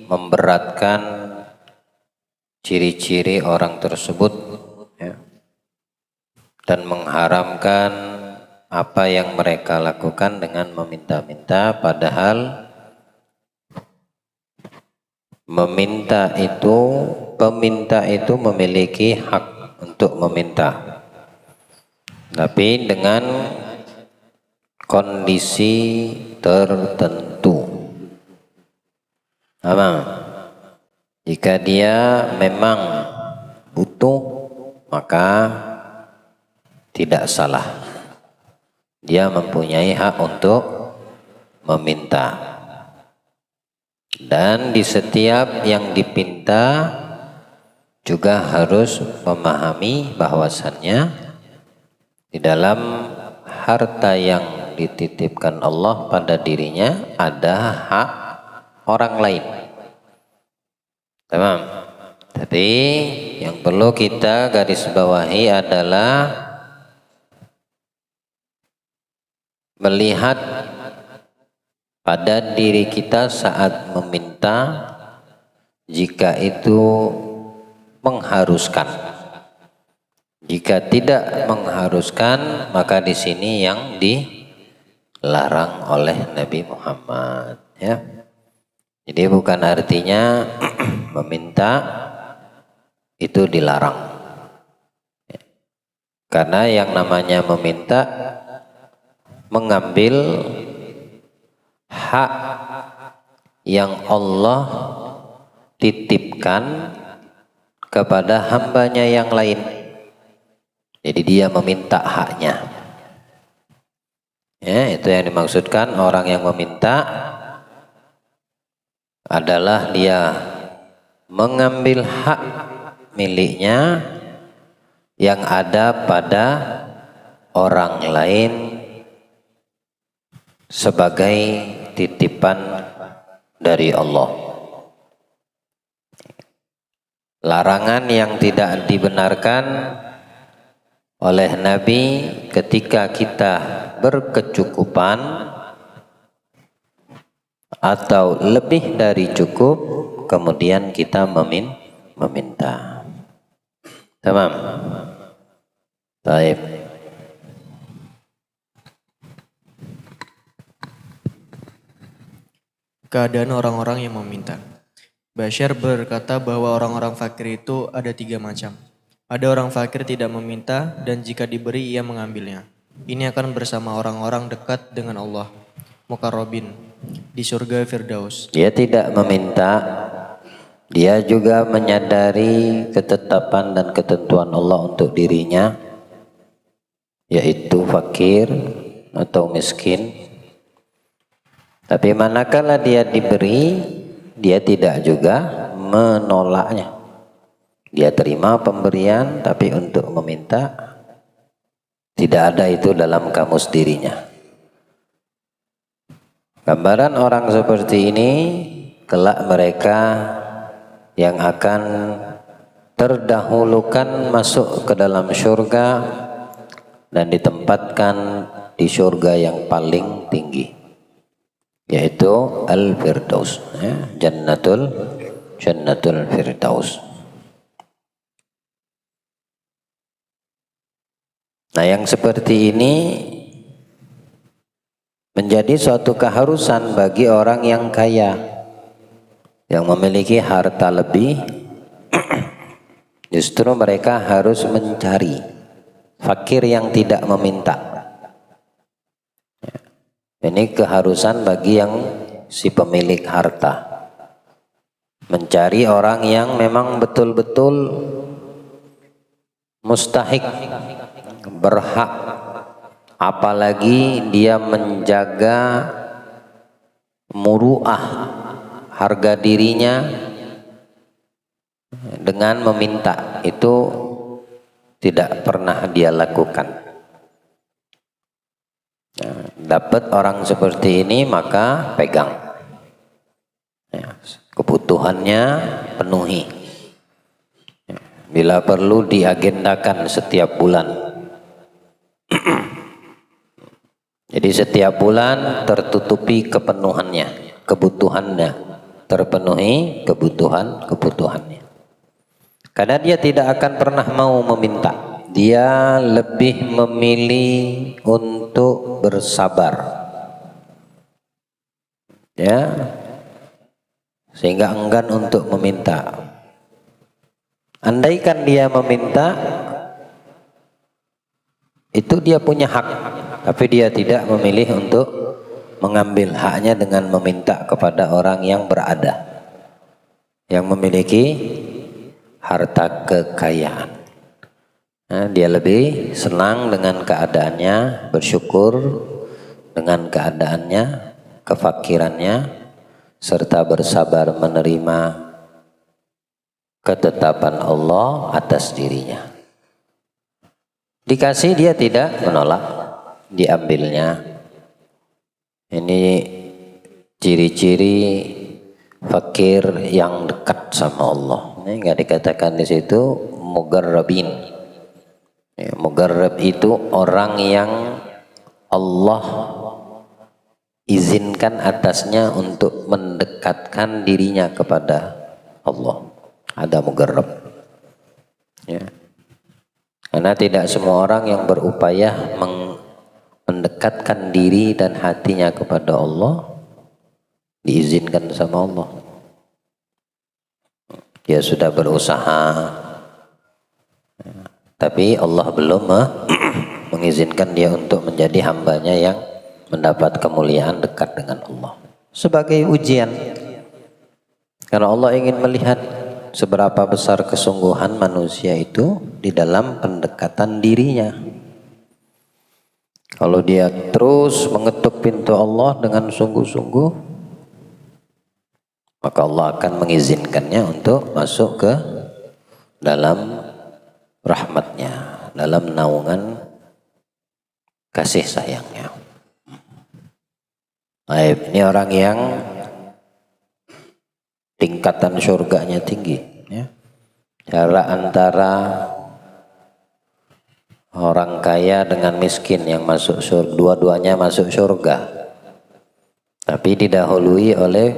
memberatkan ciri-ciri orang tersebut, ya, dan mengharamkan apa yang mereka lakukan dengan meminta-minta, padahal peminta itu memiliki hak untuk meminta, tapi dengan kondisi tertentu. Jika dia memang butuh, maka tidak salah. Dia mempunyai hak untuk meminta. Dan di setiap yang dipinta juga harus memahami bahwasannya di dalam harta yang dititipkan Allah pada dirinya ada hak orang lain. Tamam. Tapi yang perlu kita garis bawahi adalah melihat pada diri kita saat meminta, jika itu mengharuskan. Jika tidak mengharuskan, maka di sini yang dilarang oleh Nabi Muhammad, ya. Jadi bukan artinya meminta itu dilarang. Karena yang namanya meminta mengambil hak yang Allah titipkan kepada hambanya yang lain. Jadi dia meminta haknya. Ya, itu yang dimaksudkan orang yang meminta adalah dia mengambil hak miliknya yang ada pada orang lain sebagai titipan dari Allah. Larangan yang tidak dibenarkan oleh Nabi ketika kita berkecukupan atau lebih dari cukup, kemudian kita meminta. Tamam. Baik. Keadaan orang-orang yang meminta. Bashar berkata bahwa orang-orang fakir itu ada 3 macam. Ada orang fakir tidak meminta dan jika diberi ia mengambilnya. Ini akan bersama orang-orang dekat dengan Allah, muqarrabin, di surga Firdaus. Dia tidak meminta, dia juga menyadari ketetapan dan ketentuan Allah untuk dirinya, yaitu fakir atau miskin. Tapi manakala dia diberi, dia tidak juga menolaknya. Dia terima pemberian, tapi untuk meminta tidak ada itu dalam kamus dirinya. Gambaran orang seperti ini kelak mereka yang akan terdahulukan masuk ke dalam surga dan ditempatkan di surga yang paling tinggi, yaitu Al-Firdaus, ya, Jannatul Firdaus. Nah, yang seperti ini menjadi suatu keharusan bagi orang yang kaya, yang memiliki harta lebih. Justru mereka harus mencari fakir yang tidak meminta. Ini keharusan bagi yang si pemilik harta, mencari orang yang memang betul-betul mustahik, berhak, apalagi dia menjaga muruah harga dirinya dengan meminta, itu tidak pernah dia lakukan. Nah, dapat orang seperti ini maka pegang, ya, kebutuhannya penuhi, ya, bila perlu diagendakan setiap bulan. Jadi setiap bulan tertutupi kepenuhannya, kebutuhannya, terpenuhi kebutuhannya. Karena dia tidak akan pernah mau meminta. Dia lebih memilih untuk bersabar. Ya. Sehingga enggan untuk meminta. Andaikan dia meminta, itu dia punya hak, tapi dia tidak memilih untuk mengambil haknya dengan meminta kepada orang yang berada, yang memiliki harta kekayaan. Nah, dia lebih senang dengan keadaannya, bersyukur dengan keadaannya, kefakirannya, serta bersabar menerima ketetapan Allah atas dirinya. Dikasih dia tidak menolak, diambilnya. Ini ciri-ciri fakir yang dekat sama Allah. Ini enggak dikatakan di situ mugarrabin. Ya, mugarrab itu orang yang Allah izinkan atasnya untuk mendekatkan dirinya kepada Allah. Ada mugarrab. Ya. Karena tidak semua orang yang berupaya mendekatkan diri dan hatinya kepada Allah diizinkan sama Allah. Dia sudah berusaha, tapi Allah belum mengizinkan dia untuk menjadi hambanya yang mendapat kemuliaan dekat dengan Allah. Sebagai ujian. Karena Allah ingin melihat seberapa besar kesungguhan manusia itu di dalam pendekatan dirinya. Kalau dia terus mengetuk pintu Allah dengan sungguh-sungguh, maka Allah akan mengizinkannya untuk masuk ke dalam rahmatnya, dalam naungan kasih sayangnya. Baik, ini orang yang tingkatan surganya tinggi. Ya. Jarak antara orang kaya dengan miskin yang masuk surga, dua-duanya masuk surga. Tapi didahului oleh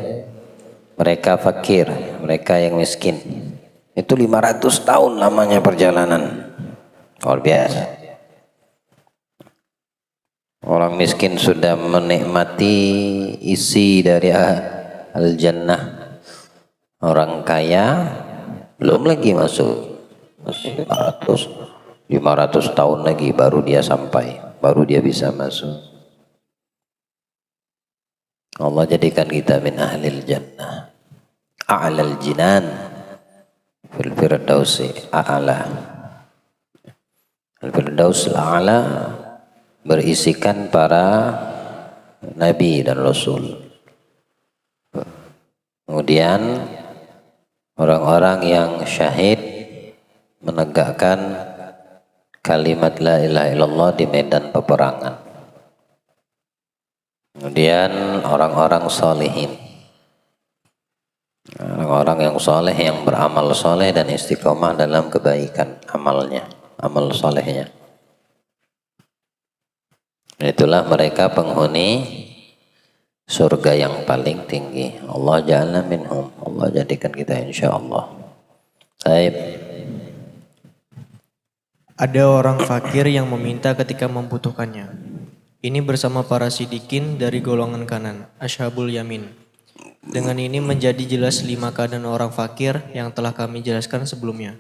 mereka fakir, mereka yang miskin. Itu 500 tahun lamanya perjalanan. Luar biasa. Orang miskin sudah menikmati isi dari al-jannah. Orang kaya belum lagi masuk, masih 500 tahun lagi baru dia sampai, baru dia bisa masuk. Allah jadikan kita min ahlil jannah, a'lal jinan fil firdausi a'la. Al-firdaus a'la berisikan para nabi dan rasul. Kemudian orang-orang yang syahid menegakkan kalimat la ilaha illallah di medan peperangan. Kemudian orang-orang solehin, orang-orang yang soleh, yang beramal soleh dan istiqomah dalam kebaikan amalnya, amal solehnya. Itulah mereka penghuni surga yang paling tinggi. Allah ja'alna minhum. Allah jadikan kita insya Allah. Baik. Ada orang fakir yang meminta ketika membutuhkannya. Ini bersama para sidikin dari golongan kanan, ashabul yamin. Dengan ini menjadi jelas 5 keadaan orang fakir yang telah kami jelaskan sebelumnya.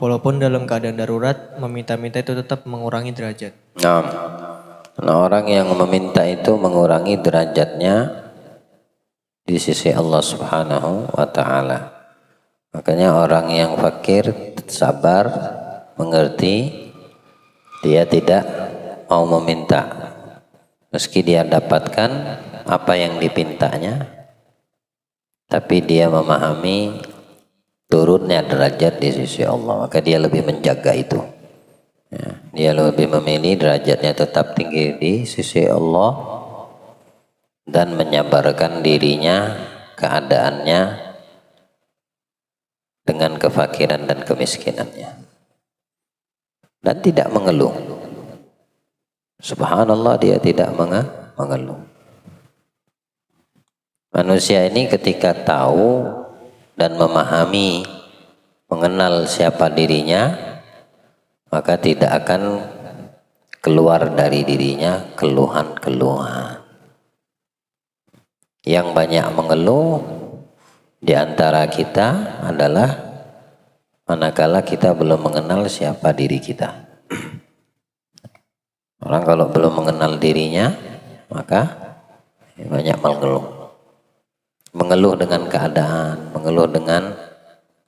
Walaupun dalam keadaan darurat, meminta-minta itu tetap mengurangi derajat. Nah, orang yang meminta itu mengurangi derajatnya di sisi Allah Subhanahu wa ta'ala. Makanya orang yang fakir sabar, mengerti, dia tidak mau meminta. Meski dia dapatkan apa yang dipintanya, tapi dia memahami turunnya derajat di sisi Allah, maka dia lebih menjaga itu. Ya, dia lebih memilih derajatnya tetap tinggi di sisi Allah dan menyabarkan dirinya, keadaannya dengan kefakiran dan kemiskinannya, dan tidak mengeluh. Subhanallah, dia tidak mengeluh. Manusia ini ketika tahu dan memahami, mengenal siapa dirinya, maka tidak akan keluar dari dirinya keluhan-keluhan. Yang banyak mengeluh di antara kita adalah manakala kita belum mengenal siapa diri kita. Orang kalau belum mengenal dirinya, maka banyak mengeluh. Mengeluh dengan keadaan, mengeluh dengan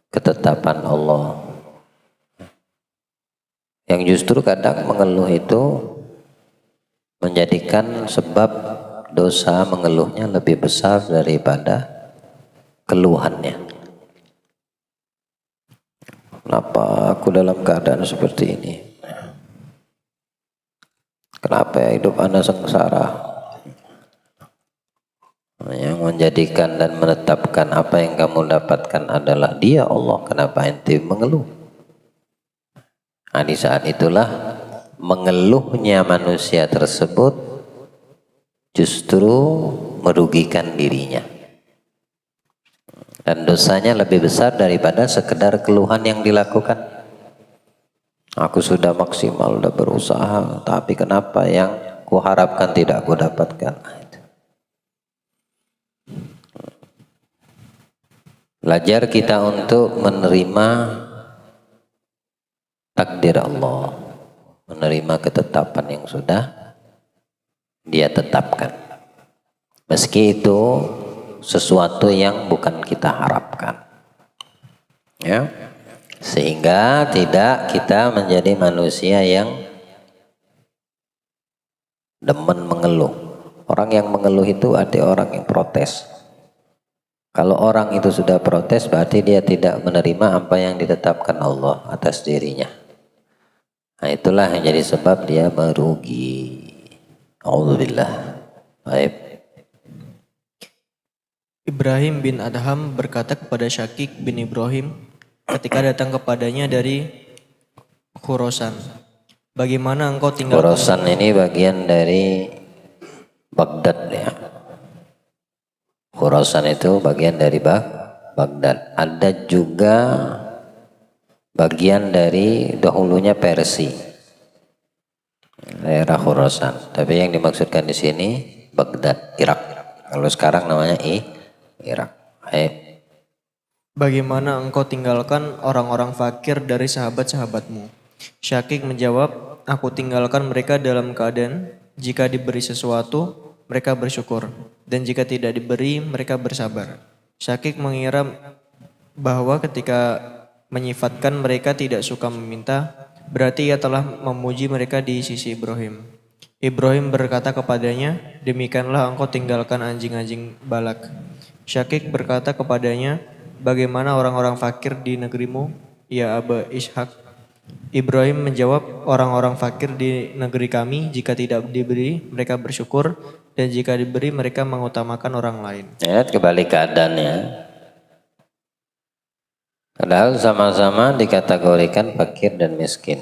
ketetapan Allah. Yang justru kadang mengeluh itu menjadikan sebab dosa mengeluhnya lebih besar daripada keluhannya. Kenapa aku dalam keadaan seperti ini? Kenapa ya hidup Anda sengsara? Yang menjadikan dan menetapkan apa yang kamu dapatkan adalah Dia, Allah. Kenapa ente mengeluh? Nah, di saat itulah mengeluhnya manusia tersebut justru merugikan dirinya. Dan dosanya lebih besar daripada sekedar keluhan yang dilakukan. Aku sudah maksimal, sudah berusaha, tapi kenapa yang kuharapkan tidak aku dapatkan? Belajar kita untuk menerima takdir Allah, menerima ketetapan yang sudah Dia tetapkan. Meski itu sesuatu yang bukan kita harapkan. Ya. Sehingga tidak kita menjadi manusia yang demen mengeluh. Orang yang mengeluh itu ada orang yang protes. Kalau orang itu sudah protes, berarti dia tidak menerima apa yang ditetapkan Allah atas dirinya. Nah, itulah yang jadi sebab dia merugi. Alhamdulillah. Baik. Ibrahim bin Adham berkata kepada Syakik bin Ibrahim ketika datang kepadanya dari Khurasan, bagaimana engkau tinggalkan? Khurasan ini bagian dari Baghdad ya. Khurasan itu bagian dari Baghdad. Ada juga bagian dari dahulunya Persia, daerah Khurasan. Tapi yang dimaksudkan di sini Baghdad, Irak. Kalau sekarang namanya Irak. Bagaimana engkau tinggalkan orang-orang fakir dari sahabat-sahabatmu? Syakik menjawab, aku tinggalkan mereka dalam keadaan jika diberi sesuatu mereka bersyukur, dan jika tidak diberi mereka bersabar. Syakik mengira bahwa ketika menyifatkan mereka tidak suka meminta, berarti ia telah memuji mereka di sisi Ibrahim. Ibrahim berkata kepadanya, demikianlah engkau tinggalkan anjing-anjing balak. Syakik berkata kepadanya, bagaimana orang-orang fakir di negerimu, ya Aba Ishak? Ibrahim menjawab, orang-orang fakir di negeri kami jika tidak diberi mereka bersyukur, dan jika diberi mereka mengutamakan orang lain. Ya, kembali keadaannya. Padahal sama-sama dikategorikan fakir dan miskin.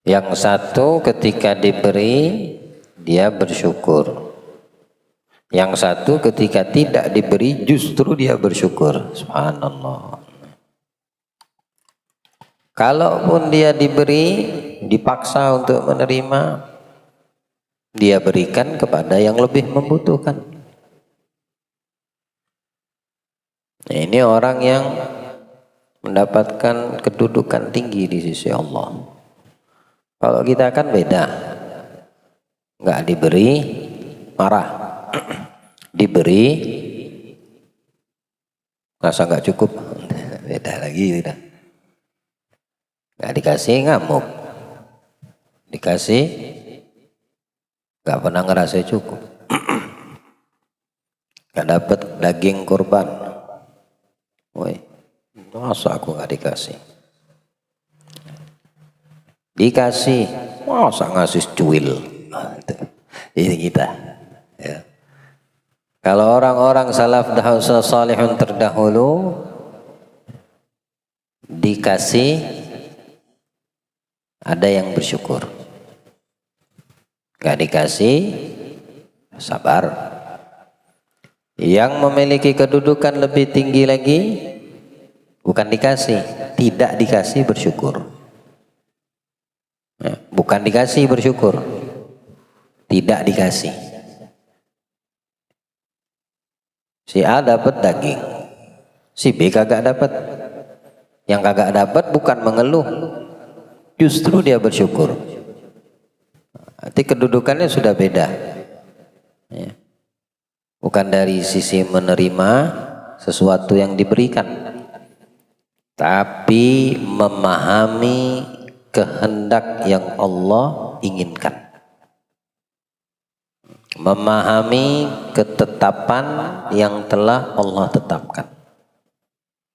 Yang satu ketika diberi dia bersyukur. Yang satu ketika tidak diberi justru dia bersyukur. Subhanallah. Kalaupun dia diberi, dipaksa untuk menerima, dia berikan kepada yang lebih membutuhkan. Nah, ini orang yang mendapatkan kedudukan tinggi di sisi Allah. Kalau kita kan beda, nggak diberi marah, diberi rasa nggak cukup, beda lagi kita. Nggak dikasih ngamuk, dikasih nggak pernah ngerasa cukup. Nggak dapat daging kurban, woi, masa aku nggak dikasih? Dikasih, masa ngasih cuil? Ini kita. Ya. Kalau orang-orang salaf salihun terdahulu dikasih, ada yang bersyukur. Gak dikasih, sabar. Yang memiliki kedudukan lebih tinggi lagi, bukan dikasih, tidak dikasih bersyukur. Bukan dikasih bersyukur, tidak dikasih. Si A dapat daging, si B kagak dapat. Yang kagak dapat bukan mengeluh, justru dia bersyukur. Arti kedudukannya sudah beda. Ya. Bukan dari sisi menerima sesuatu yang diberikan, tapi memahami kehendak yang Allah inginkan, memahami ketetapan yang telah Allah tetapkan,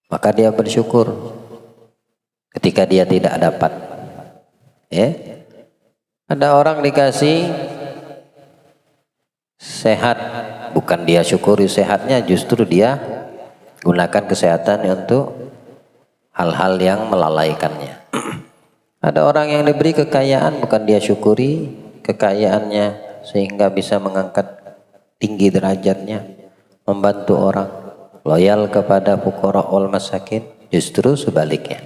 maka dia bersyukur ketika dia tidak dapat. Ya, ada orang dikasih sehat, bukan dia syukuri sehatnya, justru dia gunakan kesehatannya untuk hal-hal yang melalaikannya. Ada orang yang diberi kekayaan, bukan dia syukuri kekayaannya sehingga bisa mengangkat tinggi derajatnya, membantu orang, loyal kepada fuqara wal masakin, justru sebaliknya.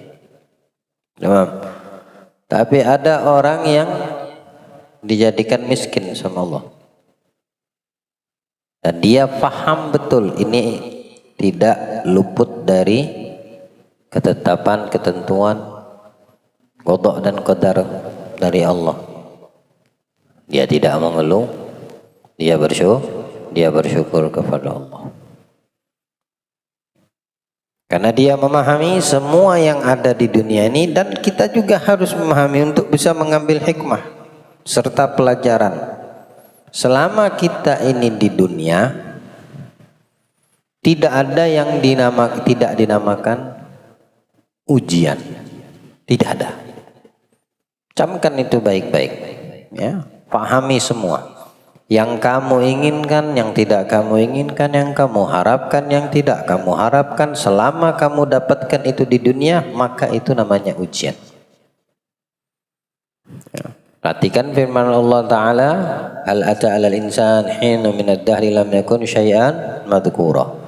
Tapi ada orang yang dijadikan miskin sama Allah, dan dia paham betul ini tidak luput dari ketetapan, ketentuan, qada dan qadar dari Allah. Dia tidak mengeluh, dia bersyukur kepada Allah. Karena dia memahami semua yang ada di dunia ini, dan kita juga harus memahami untuk bisa mengambil hikmah serta pelajaran. Selama kita ini di dunia, tidak ada yang tidak dinamakan ujian. Tidak ada. Camkan itu baik-baik. Ya, pahami semua. Yang kamu inginkan, yang tidak kamu inginkan, yang kamu harapkan, yang tidak kamu harapkan, selama kamu dapatkan itu di dunia, maka itu namanya ujian. Ya. Perhatikan firman Allah Ta'ala, hal ata 'alal insan hinu minad dahri lam yakun syai'an madhkura.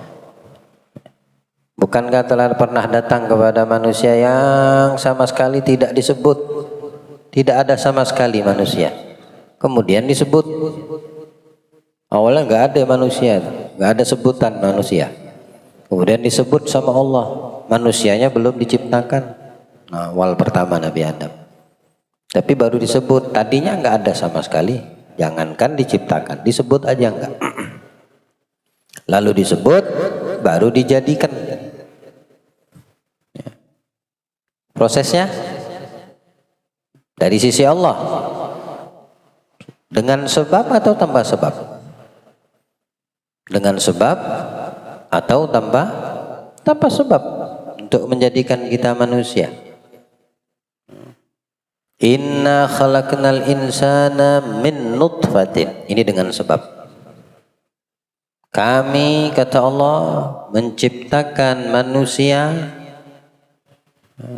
Bukankah telah pernah datang kepada manusia yang sama sekali tidak disebut, tidak ada sama sekali manusia, kemudian disebut. Awalnya nggak ada manusia, nggak ada sebutan manusia, kemudian disebut sama Allah. Manusianya belum diciptakan, nah, awal pertama Nabi Adam, tapi baru disebut. Tadinya nggak ada sama sekali, jangankan diciptakan, disebut aja nggak. Lalu disebut, baru dijadikan. Prosesnya dari sisi Allah, dengan sebab atau tanpa sebab? Dengan sebab atau tanpa sebab untuk menjadikan kita manusia. Inna khalaqnal insana min nutfatin. Ini dengan sebab. Kami, kata Allah, menciptakan manusia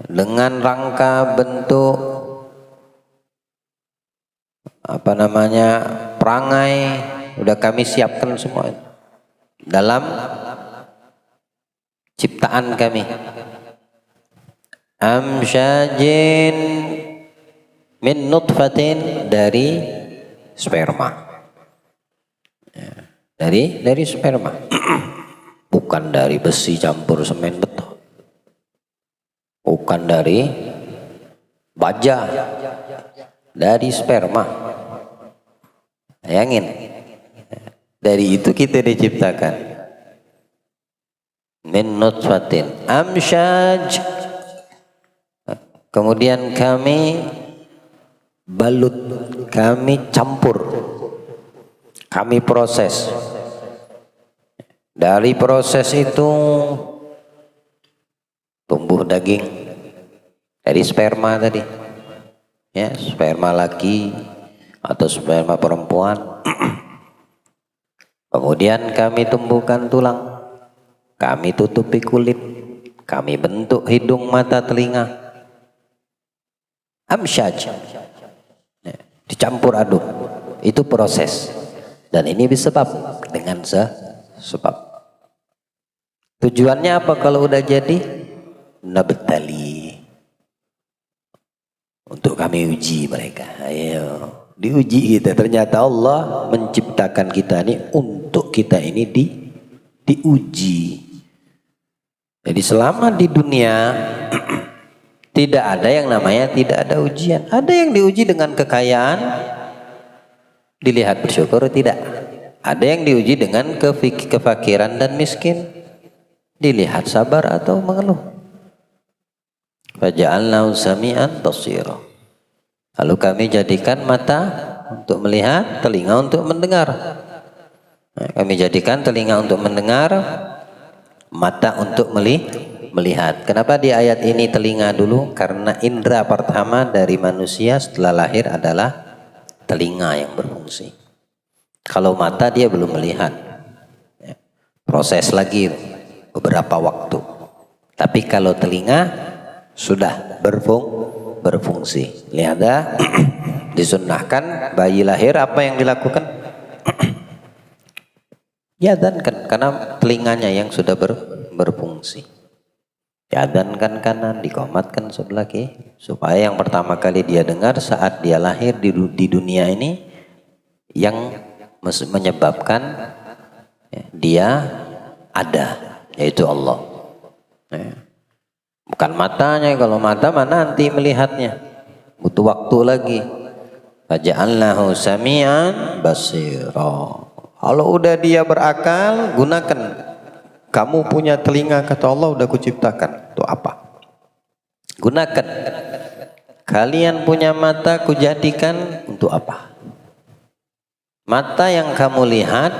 dengan rangka bentuk perangai, udah kami siapkan semua dalam ciptaan kami. Amsyajin min nutfatin, dari sperma. Dari sperma. Bukan dari besi campur semen beton. Bukan dari baja. Dari sperma. Bayangin. Dari itu kita diciptakan. Min nutfatin amsyaj. Kemudian kami balut, kami campur, kami proses. Dari proses itu tumbuh daging dari sperma tadi. Ya, sperma laki atau sperma perempuan. Kemudian kami tumbuhkan tulang, kami tutupi kulit, kami bentuk hidung, mata, telinga. Amsyaj, dicampur aduk, itu proses. Dan ini disebab dengan sebab. Tujuannya apa kalau udah jadi? Nabtali. Untuk kami uji mereka. Ayo, diuji kita. Ternyata Allah menciptakan kita ini untuk kita ini diuji. Jadi selama di dunia tidak ada yang namanya tidak ada ujian. Ada yang diuji dengan kekayaan, dilihat bersyukur tidak. Ada yang diuji dengan kefakiran dan miskin, dilihat sabar atau mengeluh. Faja'alnahu sami'an basira. Lalu kami jadikan mata untuk melihat, telinga untuk mendengar. Nah, kami jadikan telinga untuk mendengar, mata untuk melihat. Kenapa di ayat ini telinga dulu? Karena indera pertama dari manusia setelah lahir adalah telinga yang berfungsi. Kalau mata dia belum melihat, proses lagi beberapa waktu. Tapi kalau telinga sudah berfungsi. Lihat dah, disunnahkan bayi lahir apa yang dilakukan? Diadzankan karena telinganya yang sudah berfungsi. Diadzankan kanan, dikomatkan sebelah kiri, supaya yang pertama kali dia dengar saat dia lahir di dunia ini yang menyebabkan dia ada, yaitu Allah. Bukan matanya. Kalau mata mana nanti melihatnya, butuh waktu lagi. Faja'alnahu sami'an basira. Kalau udah dia berakal, gunakan. Kamu punya telinga, kata Allah, udah kuciptakan. Itu apa? Gunakan. Kalian punya mata, kujadikan untuk apa? Mata yang kamu lihat,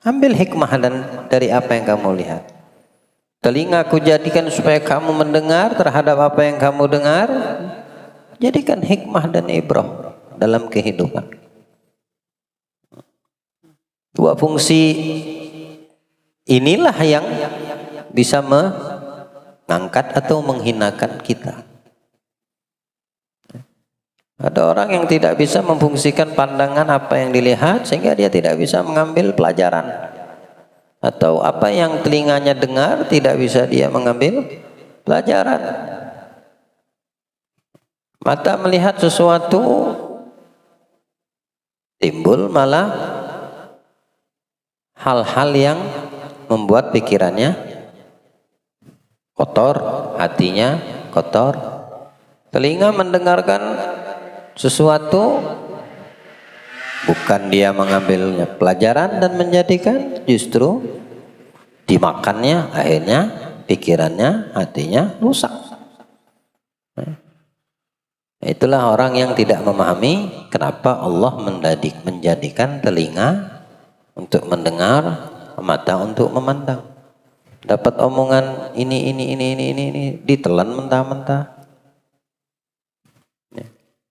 ambil hikmah dari apa yang kamu lihat. Telinga kujadikan supaya kamu mendengar terhadap apa yang kamu dengar. Jadikan hikmah dan ibrah dalam kehidupan. Dua fungsi inilah yang bisa mengangkat atau menghinakan kita. Ada orang yang tidak bisa memfungsikan pandangan apa yang dilihat sehingga dia tidak bisa mengambil pelajaran. Atau apa yang telinganya dengar tidak bisa dia mengambil pelajaran. Mata melihat sesuatu, timbul malah hal-hal yang membuat pikirannya kotor, hatinya kotor. Telinga mendengarkan sesuatu, bukan dia mengambilnya pelajaran dan menjadikan, justru dimakannya, akhirnya pikirannya, hatinya rusak. Itulah orang yang tidak memahami kenapa Allah menjadikan telinga untuk mendengar, mata untuk memandang. Dapat omongan ini ditelan mentah-mentah.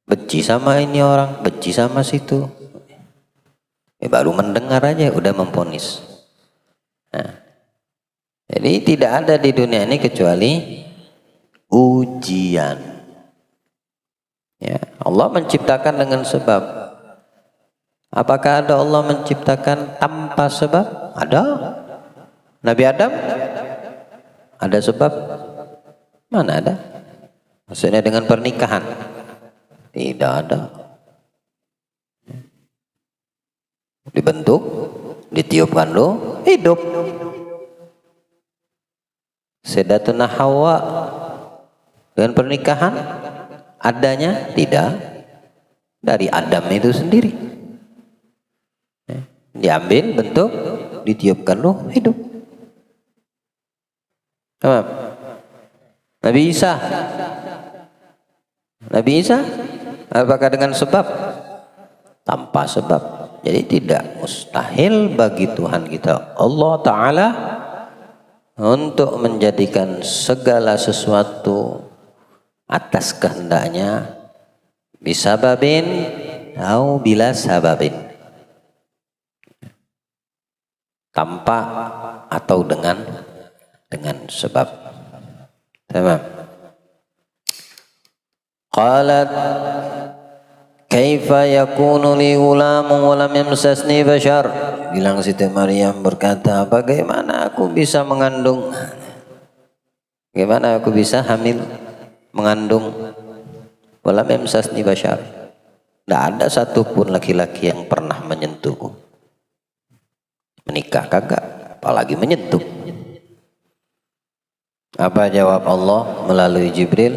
Benci sama ini orang, benci sama situ. Baru mendengar aja udah memvonis. Nah, jadi tidak ada di dunia ini kecuali ujian. Ya, Allah menciptakan dengan sebab. Apakah ada Allah menciptakan tanpa sebab? Ada. Nabi Adam ada sebab? Mana ada? Maksudnya dengan pernikahan? Tidak ada. Dibentuk, ditiupkan lo, hidup. Sayyidatuna Hawa dengan pernikahan adanya? Tidak. Dari Adam itu sendiri. Diambil bentuk, ditiupkan lo, hidup. Apa? Nabi Isa. Nabi Isa apakah dengan sebab? Tanpa sebab. Jadi tidak mustahil bagi Tuhan kita Allah Ta'ala untuk menjadikan segala sesuatu atas kehendaknya bisababin atau bila sababin, tanpa atau dengan sebab. Tamam. Qalat kaifa yakunu li ghulamun wa lam yamsasni bashar. Bilang Siti Maryam berkata, bagaimana aku bisa mengandung? Bagaimana aku bisa hamil mengandung? Wa lam yamsasni bashar. Tidak ada satupun laki-laki yang pernah menyentuhku. Menikah kagak, apalagi menyentuh. Apa jawab Allah melalui Jibril?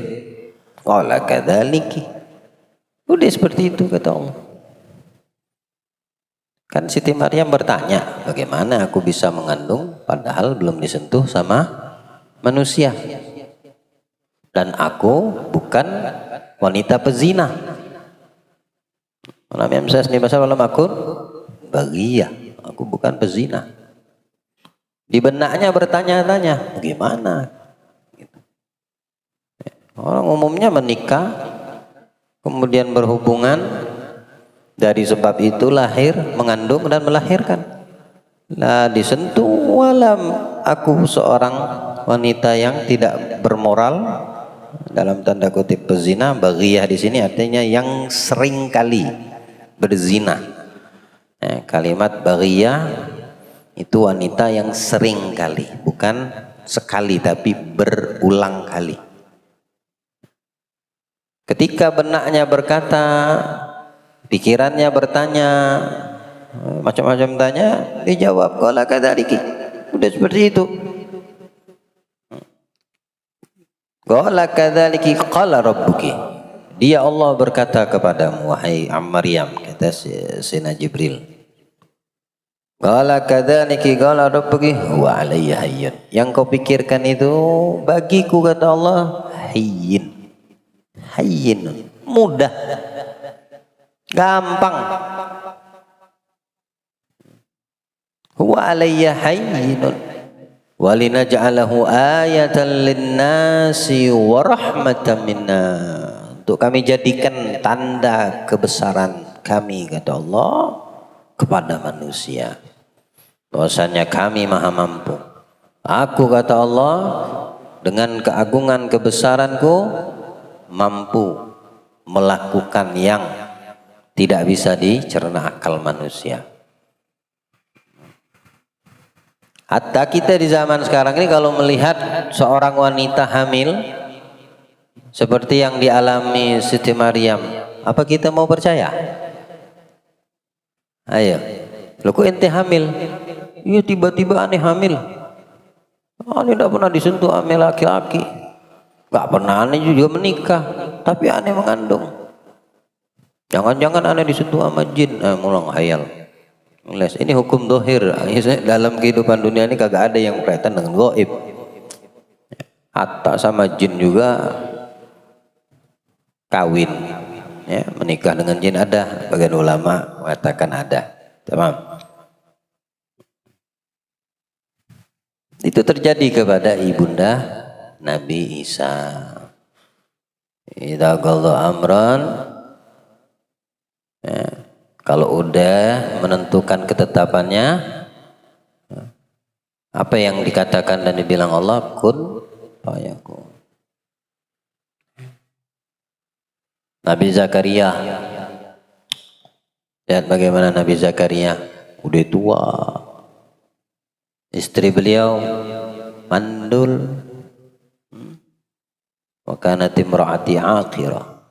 Qala kadzaliki. Udah seperti itu kata Allah. Kan Siti Maryam bertanya, bagaimana aku bisa mengandung padahal belum disentuh sama manusia. Dan aku bukan wanita pezina. Lam yamsasni bashar wa lam akun baghiyah. Aku bukan pezina. Di benaknya bertanya-tanya, bagaimana? Orang umumnya menikah, kemudian berhubungan, dari sebab itu lahir, mengandung dan melahirkan. Lah disentuh, walam aku seorang wanita yang tidak bermoral, dalam tanda kutip pezina. Baghiyah di sini artinya yang sering kali berzina. Kalimat baghiyah itu wanita yang sering kali, bukan sekali tapi berulang kali. Ketika benaknya berkata, pikirannya bertanya, macam-macam tanya, dijawab qala kadzaliki. Udah seperti itu. Qala kadzaliki qala rabbuki. Dia Allah berkata kepadamu, wahai Maryam, kata Sayyidina Jibril. Qala kadzaliki qala rabbuki wa alayya hayyin. Yang kau pikirkan itu bagiku kata Allah hayyin. Hayyin, mudah, gampang. Wa alayya hayyinun wa linaj'alahu ayatan linnasi wa rahmatan minna. Untuk kami jadikan tanda kebesaran kami kata Allah kepada manusia, bahwasanya kami maha mampu. Aku kata Allah dengan keagungan kebesaranku mampu melakukan yang tidak bisa dicerna akal manusia. Hatta kita di zaman sekarang ini kalau melihat seorang wanita hamil seperti yang dialami Siti Maryam, apa kita mau percaya? Ayo, lu kok ente hamil? Iya tiba-tiba aneh hamil. Aneh tidak pernah disentuh hamil laki-laki. Gak pernah aneh juga menikah, tapi aneh mengandung. Jangan-jangan aneh disentuh sama jin, mulang hayal. Ini hukum dohir. Dalam kehidupan dunia ini kagak ada yang berkaitan dengan gaib. Hatta sama jin juga kawin, ya, menikah dengan jin ada. Bagian ulama mengatakan ada. Tamam. Itu terjadi kepada ibunda Nabi Isa. Idza qalla amran, ya, kalau udah menentukan ketetapannya, apa yang dikatakan dan dibilang Allah, kun fayakun. Nabi Zakaria, lihat bagaimana Nabi Zakaria udah tua, istri beliau mandul. Wa kanat imraati aqira.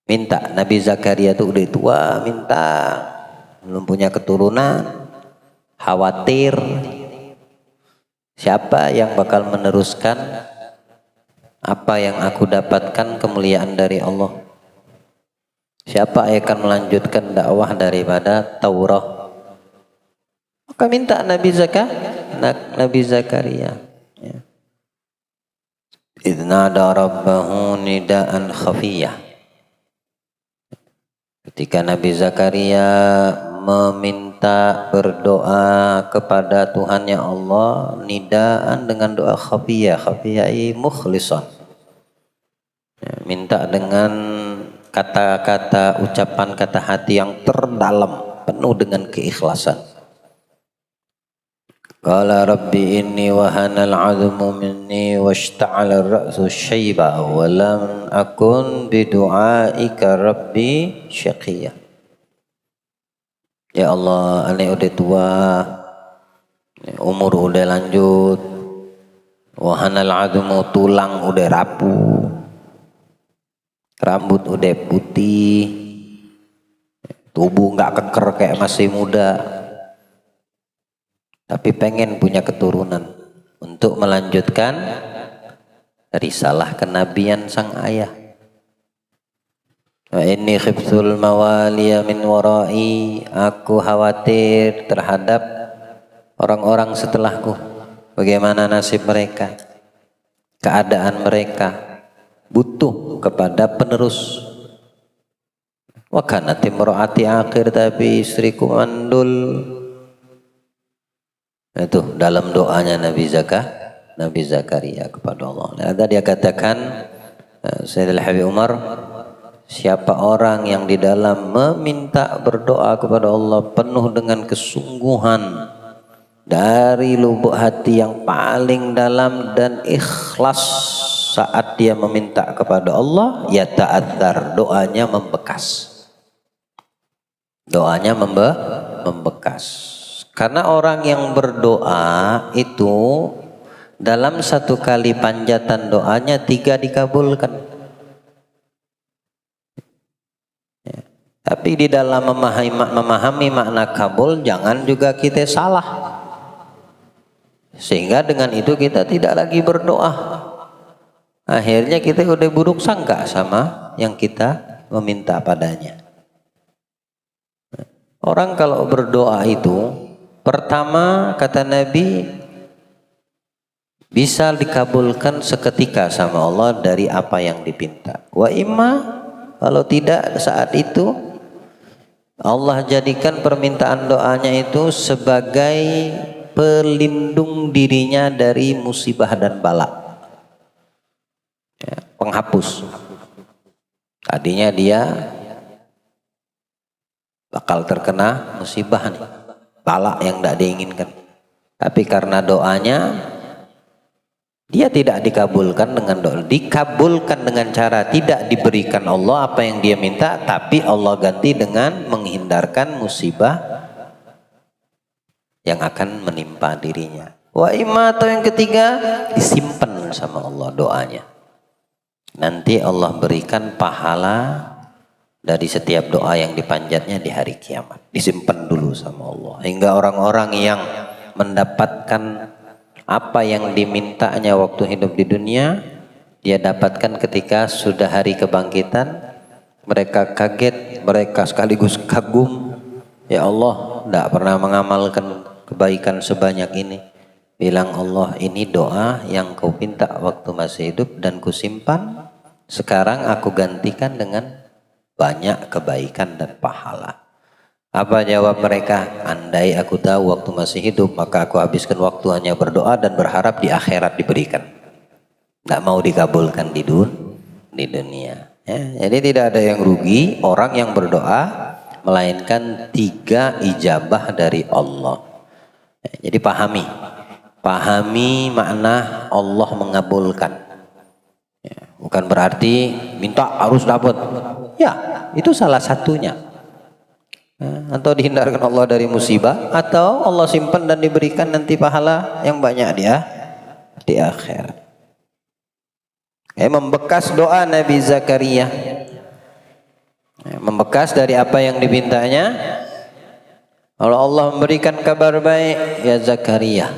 Minta Nabi Zakaria itu udah tua, minta, belum punya keturunan, khawatir siapa yang bakal meneruskan apa yang aku dapatkan kemuliaan dari Allah, siapa yang akan melanjutkan dakwah daripada Taurat. Maka minta Nabi Zakaria, ya. Idnada rabbahu nidaan khafiyah. Ketika Nabi Zakaria meminta berdoa kepada Tuhannya Allah, nidaan dengan doa khafiyah, khafiyah mukhlisan, ya, minta dengan kata-kata ucapan kata hati yang terdalam, penuh dengan keikhlasan. Qala rabbi inni wahana al-'azmu minni washta'ala ar-ra'su syaiba wa lam akun bidu'aika rabbi syaqiyya. Ya Allah, ane udah tua, umur udah lanjut, wahana al-'azmu, tulang udah rapuh, rambut udah putih, tubuh nggak keker kayak masih muda, tapi pengen punya keturunan untuk melanjutkan risalah kenabian sang ayah. Wa inni khiftul mawaliya min warai, aku khawatir terhadap orang-orang setelahku, bagaimana nasib mereka, keadaan mereka, butuh kepada penerus. Wa kanat imraati akhir, tapi istriku mandul. Itu dalam doanya Nabi Zakaria kepada Allah. Ada dia katakan, Sayyidil Habib Umar, siapa orang yang di dalam meminta berdoa kepada Allah penuh dengan kesungguhan dari lubuk hati yang paling dalam dan ikhlas saat dia meminta kepada Allah, ya ta'athar, doanya membekas. Doanya membekas. Karena orang yang berdoa itu dalam satu kali panjatan doanya 3 dikabulkan. Ya. Tapi di dalam memahami makna kabul jangan juga kita salah. Sehingga dengan itu kita tidak lagi berdoa. Akhirnya kita udah buruk sangka sama yang kita meminta padanya. Orang kalau berdoa itu pertama kata Nabi bisa dikabulkan seketika sama Allah dari apa yang dipinta. Wa imma, kalau tidak saat itu Allah jadikan permintaan doanya itu sebagai pelindung dirinya dari musibah dan bala. Ya, penghapus. Tadinya dia bakal terkena musibah nih, bala yang tidak diinginkan, tapi karena doanya dia tidak dikabulkan dengan doa, dikabulkan dengan cara tidak diberikan Allah apa yang dia minta, tapi Allah ganti dengan menghindarkan musibah yang akan menimpa dirinya. Wa imma, atau yang ketiga, disimpan sama Allah doanya, nanti Allah berikan pahala dari setiap doa yang dipanjatnya di hari kiamat. Disimpan dulu sama Allah. Hingga orang-orang yang mendapatkan apa yang dimintanya waktu hidup di dunia, dia dapatkan ketika sudah hari kebangkitan. Mereka kaget, mereka sekaligus kagum. Ya Allah, tidak pernah mengamalkan kebaikan sebanyak ini. Bilang Allah, ini doa yang kau minta waktu masih hidup dan kusimpan. Sekarang aku gantikan dengan banyak kebaikan dan pahala. Apa jawab mereka? Andai aku tahu waktu masih hidup, maka aku habiskan waktu hanya berdoa dan berharap di akhirat diberikan. Tidak mau dikabulkan di dunia. Ya, jadi tidak ada yang rugi orang yang berdoa, melainkan 3 ijabah dari Allah. Ya, jadi pahami makna Allah mengabulkan. Ya, bukan berarti minta harus dapat. Ya, itu salah satunya. Atau dihindarkan Allah dari musibah, atau Allah simpan dan diberikan nanti pahala yang banyak dia di akhirat. Membekas doa Nabi Zakaria, membekas dari apa yang dipintanya. Kalau Allah memberikan kabar baik, ya Zakaria,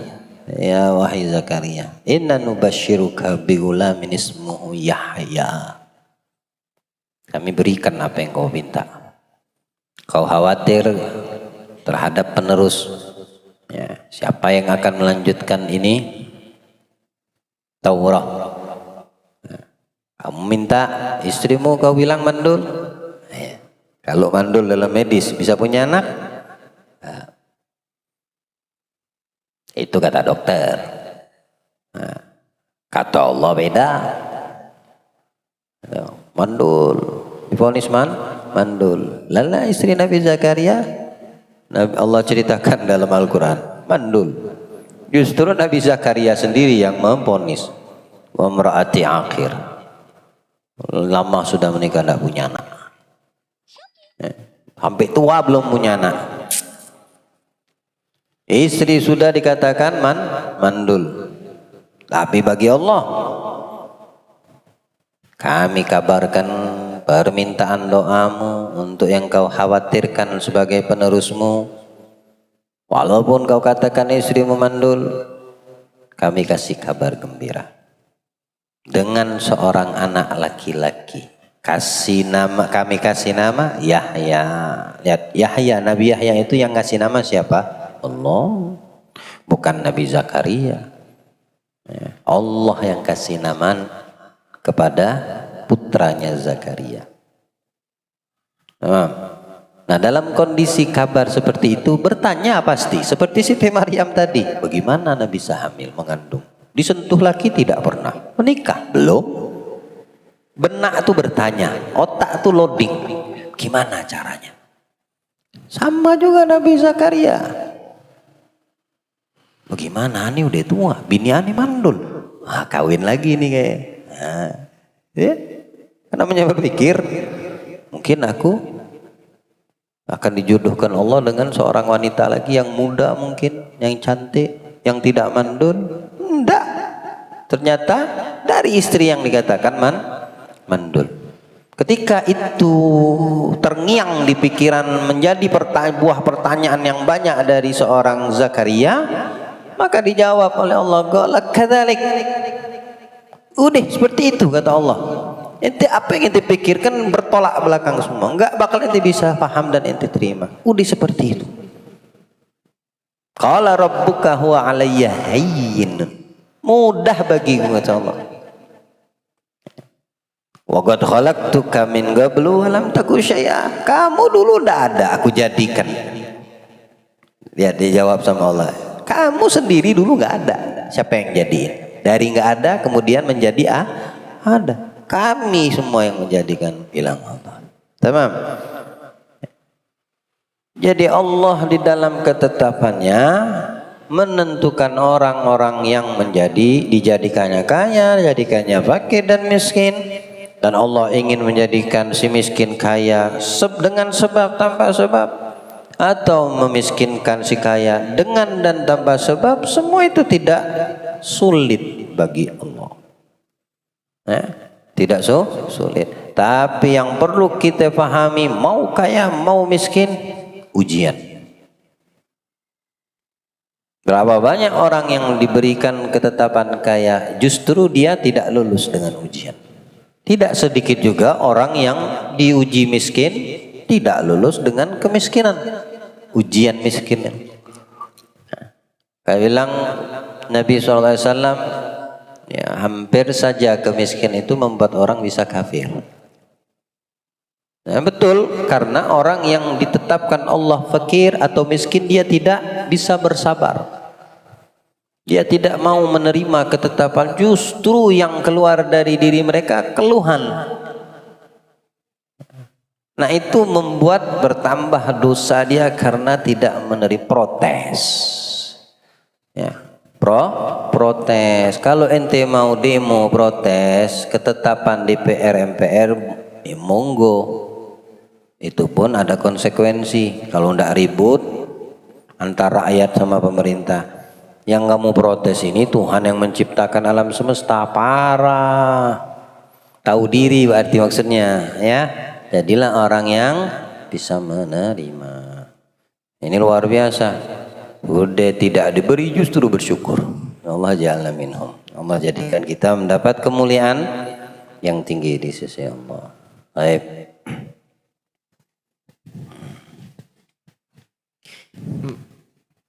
ya wahai Zakaria, inna nubashiruka bighulamin ismuhu Yahya. Kami berikan apa yang kau minta. Kau khawatir terhadap penerus. Ya, siapa yang akan melanjutkan ini? Taurat. Ya, kamu minta istrimu, kau bilang mandul. Ya, kalau mandul dalam medis bisa punya anak? Ya, itu kata dokter. Nah, kata Allah beda. Ya, mandul, divonis mandul. Lala istri Nabi Zakaria, Allah ceritakan dalam Al-Quran, mandul. Justru Nabi Zakaria sendiri yang memvonis wa imraati akhir. Lama sudah menikah tidak punya anak. Sampai tua belum punya anak. Istri sudah dikatakan mandul. Tapi bagi Allah, kami kabarkan permintaan doamu untuk yang kau khawatirkan sebagai penerusmu. Walaupun kau katakan istrimu mandul, kami kasih kabar gembira dengan seorang anak laki-laki. Kami kasih nama Yahya. Lihat, Yahya, Nabi Yahya itu yang kasih nama siapa? Allah, bukan Nabi Zakaria. Allah yang kasih nama kepada putranya Zakaria. Nah, dalam kondisi kabar seperti itu bertanya pasti, seperti Siti Maryam tadi, bagaimana Nabi bisa hamil, mengandung? Disentuh laki tidak pernah, menikah belum. Benak itu bertanya, otak itu loading, gimana caranya? Sama juga Nabi Zakaria. Bagaimana, ini udah tua, bini ani mandul, kawin lagi nih kayak. Ya, namanya berpikir, mungkin aku akan dijodohkan Allah dengan seorang wanita lagi yang muda mungkin, yang cantik, yang tidak mandul. Enggak, ternyata dari istri yang dikatakan mandul. Ketika itu terngiang di pikiran, menjadi buah pertanyaan yang banyak dari seorang Zakaria, maka dijawab oleh Allah, qala kadzalik. Udah seperti itu kata Allah. Ente apa yang ente pikirkan bertolak belakang semua, enggak bakal ente bisa paham dan ente terima. Udah seperti itu. Qala rabbuka huwa alayya hayyin. Mudah bagiku kata Allah. Wa qad khalaqtuka min qablu wa lam taku syai'a. Kamu dulu udah ada, aku jadikan. Lihat dijawab sama Allah. Kamu sendiri dulu nggak ada. Siapa yang jadiin? Dari nggak ada kemudian menjadi ada. Kami semua yang menjadikan, bilang Allah. Tamam. Jadi Allah di dalam ketetapannya menentukan orang-orang yang dijadikannya kaya, dijadikannya fakir dan miskin. Dan Allah ingin menjadikan si miskin kaya dengan sebab tanpa sebab, atau memiskinkan si kaya dengan dan tanpa sebab, semua itu tidak sulit bagi Allah. Tidak sulit. Tapi yang perlu kita pahami, mau kaya mau miskin, ujian. Berapa banyak orang yang diberikan ketetapan kaya, justru dia tidak lulus dengan ujian. Tidak sedikit juga orang yang diuji miskin, tidak lulus dengan kemiskinan, ujian miskin. Kayak bilang Nabi SAW, ya, hampir saja kemiskin itu membuat orang bisa kafir. Nah, betul, karena orang yang ditetapkan Allah fakir atau miskin, dia tidak bisa bersabar. Dia tidak mau menerima ketetapan, justru yang keluar dari diri mereka keluhan. Nah, itu membuat bertambah dosa dia karena tidak menerima, protes. Ya, protes. Kalau ente mau demo protes ketetapan DPR MPR, ya monggo. Itu pun ada konsekuensi. Kalau ndak ribut antara rakyat sama pemerintah. Yang kamu protes ini Tuhan yang menciptakan alam semesta, parah. Tahu diri berarti maksudnya, ya. Jadilah orang yang bisa menerima. Ini luar biasa. Udah tidak diberi justru bersyukur. Allah ja'alna minhum. Allah jadikan kita mendapat kemuliaan yang tinggi di sisi Allah. Baik.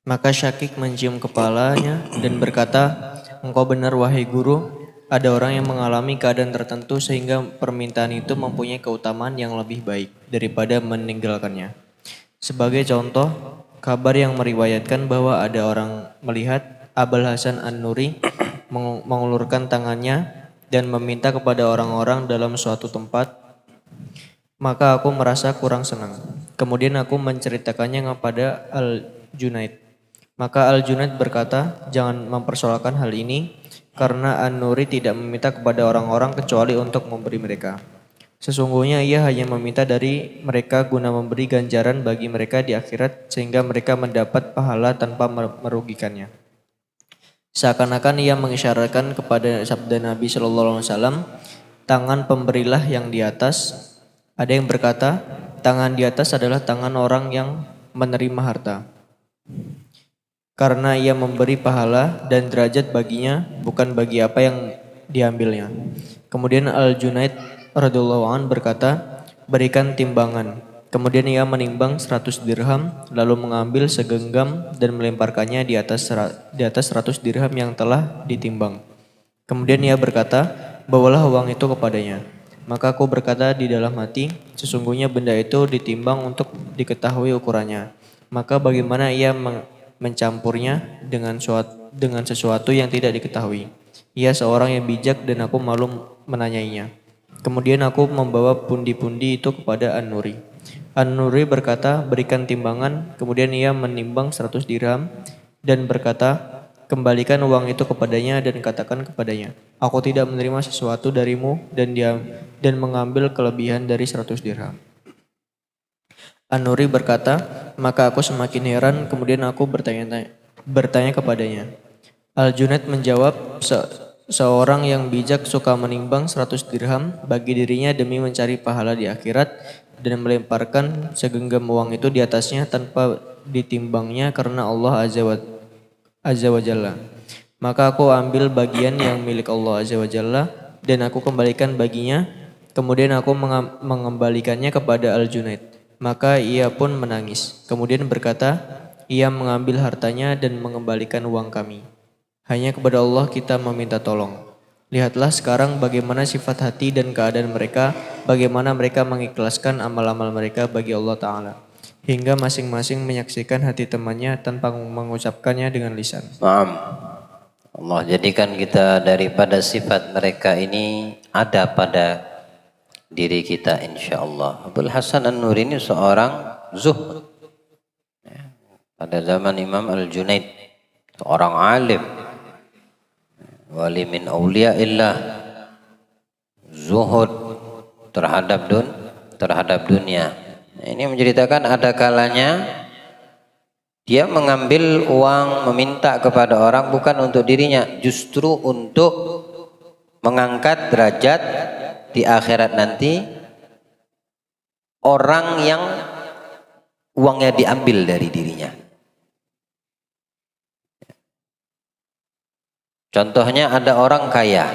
Maka Syakik mencium kepalanya dan berkata, engkau benar wahai guru, ada orang yang mengalami keadaan tertentu sehingga permintaan itu mempunyai keutamaan yang lebih baik daripada meninggalkannya. Sebagai contoh, kabar yang meriwayatkan bahwa ada orang melihat Abul Hasan An-Nuri mengulurkan tangannya dan meminta kepada orang-orang dalam suatu tempat, maka aku merasa kurang senang. Kemudian aku menceritakannya kepada Al-Junaid. Maka Al-Junaid berkata, jangan mempersoalkan hal ini, karena An-Nuri tidak meminta kepada orang-orang kecuali untuk memberi mereka. Sesungguhnya ia hanya meminta dari mereka guna memberi ganjaran bagi mereka di akhirat, sehingga mereka mendapat pahala tanpa merugikannya. Seakan-akan ia mengisyaratkan kepada sabda Nabi Shallallahu Alaihi Wasallam, tangan pemberilah yang di atas. Ada yang berkata, tangan di atas adalah tangan orang yang menerima harta. Karena ia memberi pahala dan derajat baginya, bukan bagi apa yang diambilnya. Kemudian Al-Junaid radhiyallahu anhu berkata, berikan timbangan. Kemudian ia menimbang 100 dirham, lalu mengambil segenggam dan melemparkannya di atas 100 dirham yang telah ditimbang. Kemudian ia berkata, bawalah uang itu kepadanya. Maka aku berkata di dalam hati, sesungguhnya benda itu ditimbang untuk diketahui ukurannya. Maka bagaimana ia mencampurnya dengan sesuatu yang tidak diketahui. Ia seorang yang bijak dan aku malu menanyainya. Kemudian aku membawa pundi-pundi itu kepada An-Nuri. An-Nuri berkata, berikan timbangan. Kemudian ia menimbang 100 dirham dan berkata, kembalikan uang itu kepadanya dan katakan kepadanya, aku tidak menerima sesuatu darimu dan mengambil kelebihan dari 100 dirham. An-Nuri berkata, maka aku semakin heran, kemudian aku bertanya kepadanya. Al-Junaid menjawab, seorang yang bijak suka menimbang 100 dirham bagi dirinya demi mencari pahala di akhirat dan melemparkan segenggam uang itu di atasnya tanpa ditimbangnya karena Allah Azza wa Jalla. Maka aku ambil bagian yang milik Allah Azza wa Jalla dan aku kembalikan baginya, kemudian aku mengembalikannya kepada Al-Junaid. Maka ia pun menangis. Kemudian berkata, ia mengambil hartanya dan mengembalikan uang kami. Hanya kepada Allah kita meminta tolong. Lihatlah sekarang bagaimana sifat hati dan keadaan mereka, bagaimana mereka mengikhlaskan amal-amal mereka bagi Allah Ta'ala. Hingga masing-masing menyaksikan hati temannya tanpa mengucapkannya dengan lisan. Naam. Allah jadikan kita daripada sifat mereka ini ada pada diri kita insyaallah. Abul Hasan An-Nuri ini seorang zuhud. Pada zaman Imam Al-Junaid, seorang alim, wali min auliyaillah, zuhud terhadap dunia. Ini menceritakan ada kalanya dia mengambil uang, meminta kepada orang bukan untuk dirinya, justru untuk mengangkat derajat di akhirat nanti orang yang uangnya diambil dari dirinya. Contohnya ada orang kaya,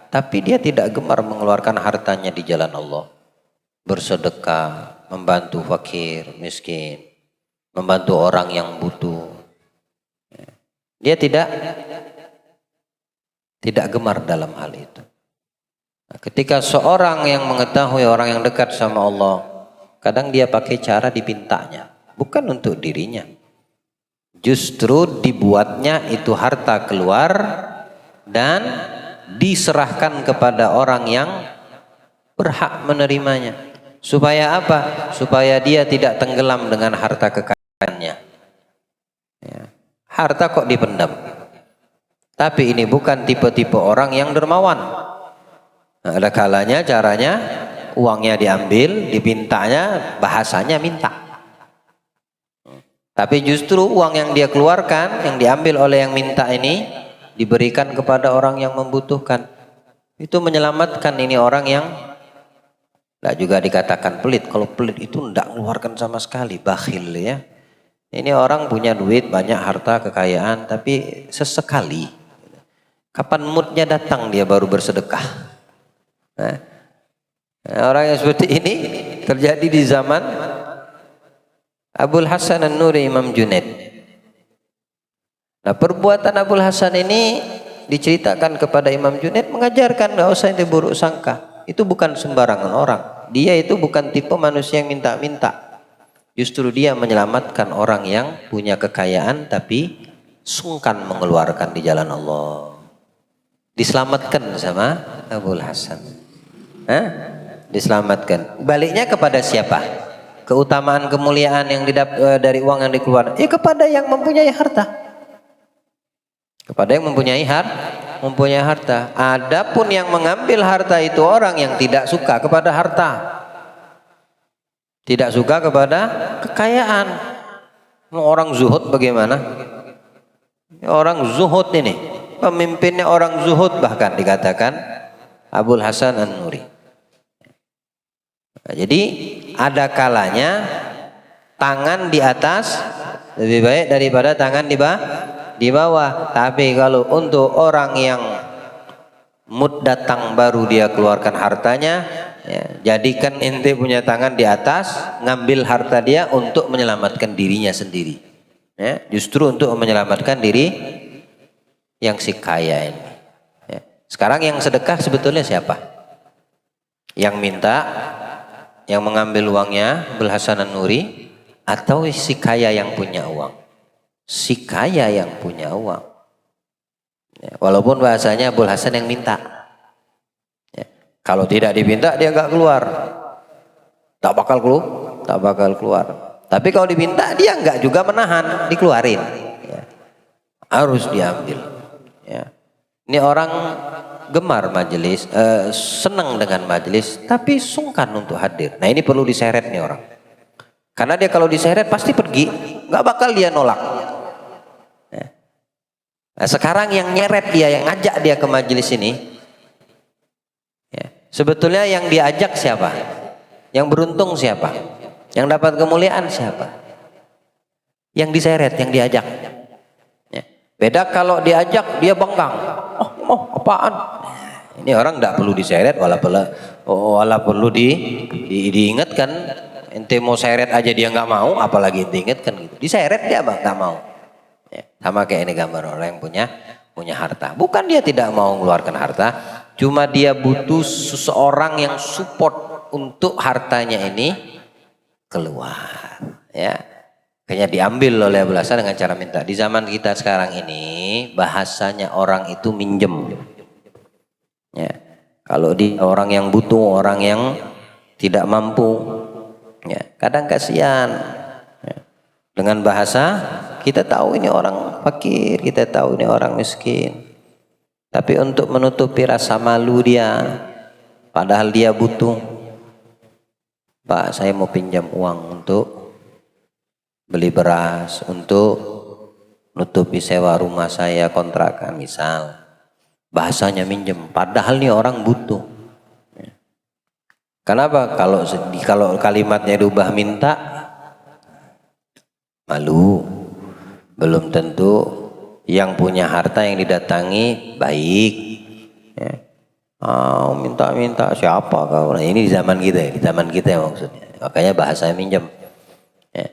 tapi dia tidak gemar mengeluarkan hartanya di jalan Allah, bersedekah, membantu fakir, miskin, membantu orang yang butuh. Dia tidak gemar dalam hal itu. Nah, ketika seorang yang mengetahui orang yang dekat sama Allah, kadang dia pakai cara dipintanya, bukan untuk dirinya. Justru dibuatnya itu harta keluar dan diserahkan kepada orang yang berhak menerimanya. Supaya apa? Supaya dia tidak tenggelam dengan harta kekayaannya. Ya. Harta kok dipendam. Tapi ini bukan tipe-tipe orang yang dermawan. Nah, ada kalanya caranya uangnya diambil, dipintanya, bahasanya minta. Tapi justru uang yang dia keluarkan, yang diambil oleh yang minta ini, diberikan kepada orang yang membutuhkan. Itu menyelamatkan ini orang yang tidak juga dikatakan pelit. Kalau pelit itu tidak mengeluarkan sama sekali, bakhil ya. Ini orang punya duit, banyak harta, kekayaan, tapi sesekali. Kapan moodnya datang dia baru bersedekah. Nah, orang yang seperti ini terjadi di zaman Abul Hasan An-Nuri Imam Junaid. Nah, perbuatan Abul Hasan ini diceritakan kepada Imam Junaid, mengajarkan nggak usah itu buruk sangka. Itu bukan sembarangan orang. Dia itu bukan tipe manusia yang minta-minta. Justru dia menyelamatkan orang yang punya kekayaan tapi sungkan mengeluarkan di jalan Allah. Diselamatkan sama Abul Hasan. Diselamatkan. Baliknya kepada siapa? keutamaan kemuliaan yang dari uang yang dikeluarkan? Ya kepada yang mempunyai harta. Kepada yang mempunyai harta. Adapun yang mengambil harta itu orang yang tidak suka kepada harta. Tidak suka kepada kekayaan. Orang zuhud bagaimana? Orang zuhud ini, pemimpinnya orang zuhud, bahkan dikatakan Abul Hasan An-Nuri. Jadi ada kalanya tangan di atas lebih baik daripada tangan di bawah. Tapi kalau untuk orang yang mood datang baru dia keluarkan hartanya, ya, jadikan ente punya tangan di atas, ngambil harta dia untuk menyelamatkan dirinya sendiri. Ya, justru untuk menyelamatkan diri yang si kaya ini. Ya. Sekarang yang sedekah sebetulnya siapa? Yang minta, yang mengambil uangnya Abul Hasan An-Nuri, atau si kaya yang punya uang? Si kaya yang punya uang. Ya, walaupun bahasanya Abul Hasan yang minta. Ya, kalau tidak diminta dia nggak keluar, tak bakal keluar. Tapi kalau diminta dia nggak juga menahan, dikeluarin. Ya, harus diambil. Ya. Ini orang gemar majelis, senang dengan majelis, tapi sungkan untuk hadir. Nah ini perlu diseret nih orang. Karena dia kalau diseret pasti pergi, nggak bakal dia nolak. Ya. Nah, sekarang yang nyeret dia, yang ngajak dia ke majelis ini, ya, sebetulnya yang diajak siapa? Yang beruntung siapa? Yang dapat kemuliaan siapa? Yang diseret, yang diajak. Ya. Beda kalau diajak dia bengkang. Oh apaan? Ini orang tidak perlu diseret, wala perlu diingatkan. Ente mau seret aja dia nggak mau, apalagi ente ingatkan gitu. Diseret dia nggak mau. Ya. Sama kayak ini gambar orang yang punya harta. Bukan dia tidak mau mengeluarkan harta, cuma dia butuh seseorang yang support untuk hartanya ini keluar, ya. Kayaknya diambil oleh Abul Hasan dengan cara minta. Di zaman kita sekarang ini bahasanya orang itu minjem, ya. Kalau di orang yang butuh, orang yang tidak mampu, ya, kadang kasihan. Ya. Dengan bahasa kita tahu ini orang fakir, kita tahu ini orang miskin, tapi untuk menutupi rasa malu dia, padahal dia butuh. Pak, saya mau pinjam uang untuk beli beras, untuk nutupi sewa rumah saya, kontrakan misal. Bahasanya minjem, padahal nih orang butuh. Kenapa? Kalau kalimatnya diubah minta, malu. Belum tentu yang punya harta yang didatangi baik. Ya. Minta siapa kau? Nah, ini di zaman kita ya maksudnya. Makanya bahasanya minjem. Ya.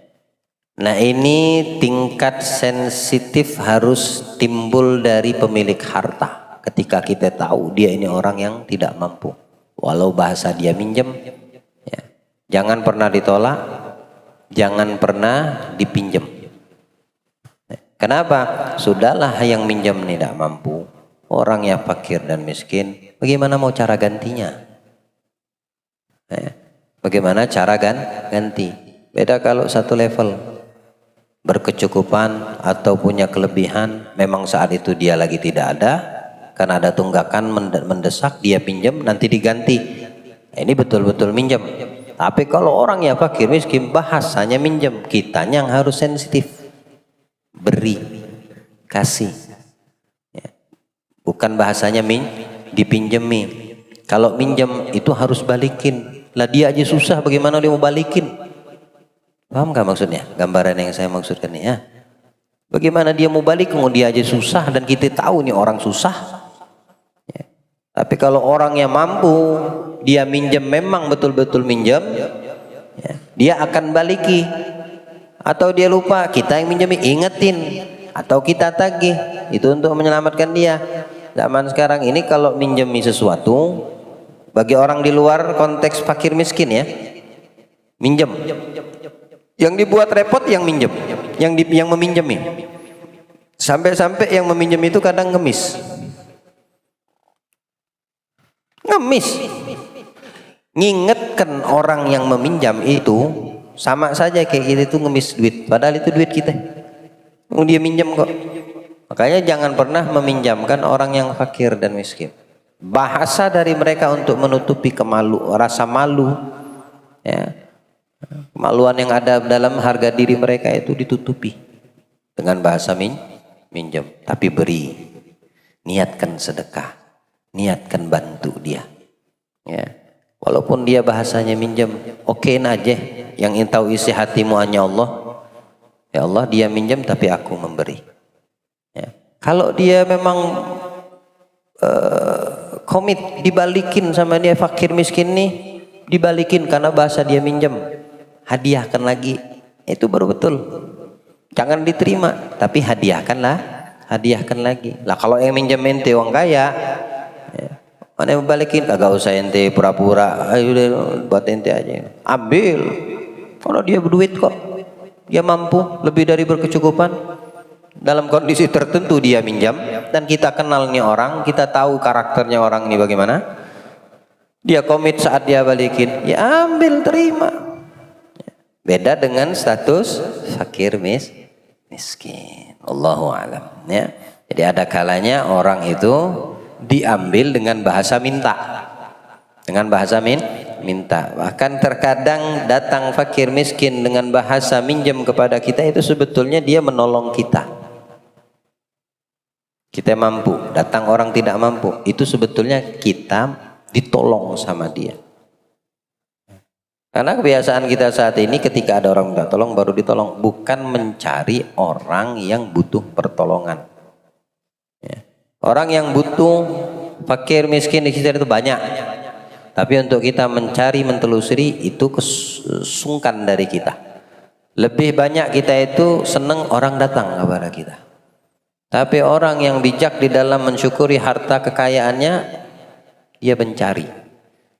Nah ini tingkat sensitif harus timbul dari pemilik harta. Ketika kita tahu dia ini orang yang tidak mampu, walau bahasa dia minjem, ya, jangan pernah ditolak, jangan pernah dipinjam. Kenapa? Sudahlah yang minjem tidak mampu, orangnya fakir dan miskin. Bagaimana mau cara gantinya? Bagaimana cara ganti? Beda kalau satu level, berkecukupan atau punya kelebihan, memang saat itu dia lagi tidak ada, karena ada tunggakan mendesak, dia pinjam nanti diganti. Nah, ini betul-betul minjem. Tapi kalau orangnya fakir miskin, bahasanya minjem, kitanya yang harus sensitif, beri, kasih. Ya. Bukan bahasanya dipinjemi. Kalau minjem itu harus balikin. Lah dia aja susah, bagaimana dia mau balikin? Paham gak maksudnya? Gambaran yang saya maksudkan ini ya. Bagaimana dia mau balik, dia aja susah dan kita tahu nih orang susah. Ya. Tapi kalau orang yang mampu, dia minjem memang betul-betul minjem, ya, dia akan baliki. Atau dia lupa, kita yang minjemi, ingetin. Atau kita tagih, itu untuk menyelamatkan dia. Zaman sekarang ini kalau minjemi sesuatu, bagi orang di luar konteks fakir miskin ya, minjem. Yang dibuat repot yang minjem, yang meminjemi. Sampai-sampai yang meminjam itu kadang ngemis. Ngingetkan orang yang meminjam itu, Sama saja kayak kita itu ngemis duit, padahal itu duit kita. Dia minjem kok. Makanya jangan pernah meminjamkan orang yang fakir dan miskin. Bahasa dari mereka untuk menutupi rasa malu, ya, kemaluan yang ada dalam harga diri mereka itu ditutupi dengan bahasa minjam. Tapi beri, niatkan sedekah, niatkan bantu dia, ya. Walaupun dia bahasanya minjam, okein aja. Yang tahu isi hatimu hanya Allah. Ya Allah, dia minjam tapi aku memberi. Ya. Kalau dia memang komit dibalikin sama dia fakir miskin nih, dibalikin karena bahasa dia minjam, hadiahkan lagi, itu baru betul. Jangan diterima tapi hadiahkanlah, hadiahkan lagi lah. Kalau yang minjam ente uang kaya, ya, mana yang balikin, kagak usah ente pura-pura, ayo deh buat ente aja, ambil. Kalau dia berduit kok, dia mampu lebih dari berkecukupan. Dalam kondisi tertentu dia minjam, dan kita kenal nih orang, kita tahu karakternya orang ini bagaimana. Dia komit saat dia balikin, ya ambil, terima. Beda dengan status fakir miskin. Allahu a'lam, ya. Jadi ada kalanya orang itu diambil dengan bahasa minta. Dengan bahasa minta. Bahkan terkadang datang fakir miskin dengan bahasa minjam kepada kita, itu sebetulnya dia menolong kita. Kita mampu, datang orang tidak mampu, itu sebetulnya kita ditolong sama dia. Karena kebiasaan kita saat ini ketika ada orang minta tolong baru ditolong, bukan mencari orang yang butuh pertolongan. Ya. Orang yang butuh fakir miskin di sekitar itu banyak, tapi untuk kita mencari mentelusuri itu kesungkan dari kita. Lebih banyak kita itu senang orang datang kepada kita. Tapi orang yang bijak di dalam mensyukuri harta kekayaannya, dia mencari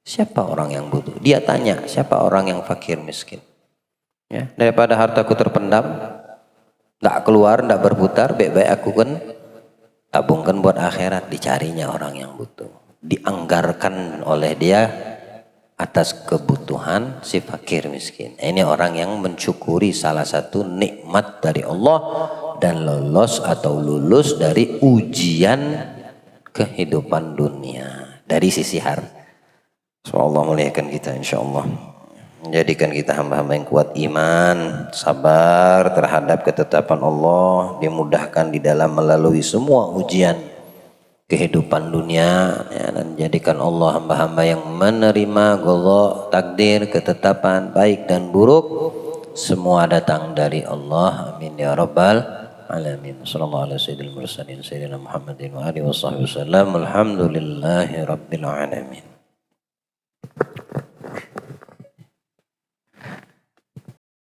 siapa orang yang butuh. Dia tanya siapa orang yang fakir miskin. Ya, daripada hartaku terpendam, nggak keluar, nggak berputar, baik-baik aku kan tabungkan buat akhirat. Dicarinya orang yang butuh, dianggarkan oleh dia atas kebutuhan si fakir miskin. Ini orang yang mensyukuri salah satu nikmat dari Allah dan lolos atau lulus dari ujian kehidupan dunia dari sisi harta. Semoga Allah muliakan kita insyaallah. Menjadikan kita hamba-hamba yang kuat iman, sabar terhadap ketetapan Allah, dimudahkan di dalam melalui semua ujian kehidupan dunia, ya, dan jadikan Allah hamba-hamba yang menerima qada, takdir, ketetapan baik dan buruk semua datang dari Allah. Amin ya rabbal alamin. Sallallahu alaihi wasallam sayyidina Muhammadin wa alihi wasallam. Alhamdulillahi rabbil alamin.